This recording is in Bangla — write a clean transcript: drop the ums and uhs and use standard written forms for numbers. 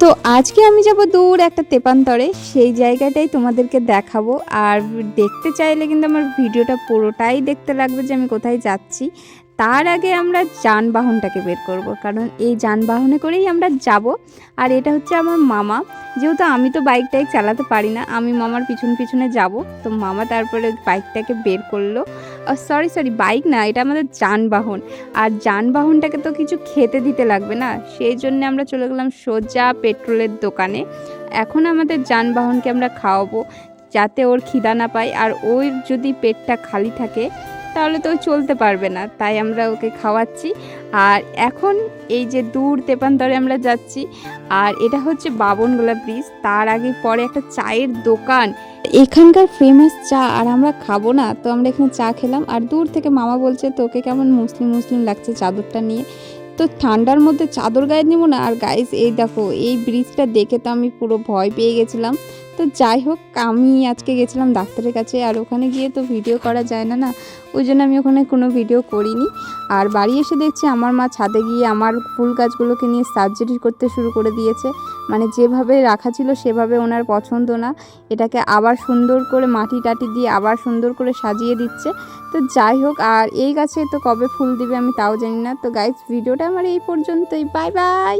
তো আজকে আমি যাব দূর একটা তেপান্তরে, সেই জায়গাটাই তোমাদেরকে দেখাবো। আর দেখতে চাইলে কিন্তু আমার ভিডিওটা পুরোটাই দেখতে লাগবে যে আমি কোথায় যাচ্ছি। তার আগে আমরা যানবাহনটাকে বের করব, কারণ এই যানবাহনে করেই আমরা যাব। আর এটা হচ্ছে আমার মামা, যেহেতু আমি তো বাইকটাই চালাতে পারি না, আমি মামার পিছন পিছনে যাব। তো মামা তারপরে বাইকটাকে বের করলো। সরি সরি, বাইক না, এটা আমাদের যানবাহন। আর যানবাহনটাকে তো কিছু খেতে দিতে লাগবে না, সেই জন্য আমরা চলে গেলাম সোজা পেট্রোলের দোকানে। এখন আমাদের যানবাহনকে আমরা খাওয়াবো, যাতে ওর খিদা না পায়। আর ওর যদি পেটটা খালি থাকে তাহলে তো ও চলতে পারবে না, তাই আমরা ওকে খাওয়াচ্ছি। আর এখন এই যে দূর তেপান্তরে আমরা যাচ্ছি, আর এটা হচ্ছে বাবনগোলা ব্রিজ। তার আগে পরে একটা চায়ের দোকান, এখানকার ফেমাস চা। আর আমরা খাবো না, তো আমরা এখানে চা খেলাম। আর দূর থেকে মামা বলছে তোকে কেমন মুসলিম মুসলিম লাগছে চাদরটা নিয়ে। তো ঠান্ডার মধ্যে চাদর গায়ে নেব না। আর গাইস, এই দেখো, এই ব্রিজটা দেখে তো আমি পুরো ভয় পেয়ে গেছিলাম। তো যাই হোক, আমি আজকে গেছিলাম ডাক্তারের কাছে, আর ওখানে গিয়ে তো ভিডিও করা যায় না, ওই জন্য আমি ওখানে কোনো ভিডিও করিনি। আর বাড়ি এসে দেখছি আমার মা ছাদে গিয়ে আমার ফুল গাছগুলোকে নিয়ে সার্জারি করতে শুরু করে দিয়েছে। মানে যেভাবে রাখা ছিল সেভাবে ওনার পছন্দ না, এটাকে আবার সুন্দর করে মাটি টাটি দিয়ে আবার সুন্দর করে সাজিয়ে দিচ্ছে। তো যাই হোক, আর এই গাছে তো কবে ফুল দিবে আমি তাও জানি না। তো গাইস, ভিডিওটা আমার এই পর্যন্তই। Bye bye.